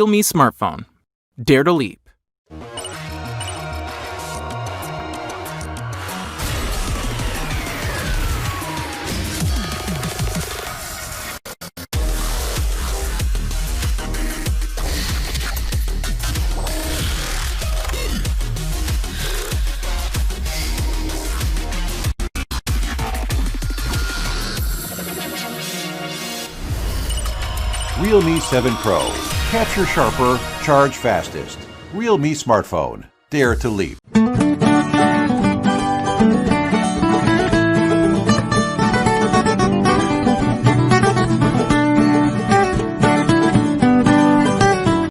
Realme smartphone. Dare to leap. Realme 7 Pro. Capture sharper, charge fastest. Realme smartphone. Dare to leap.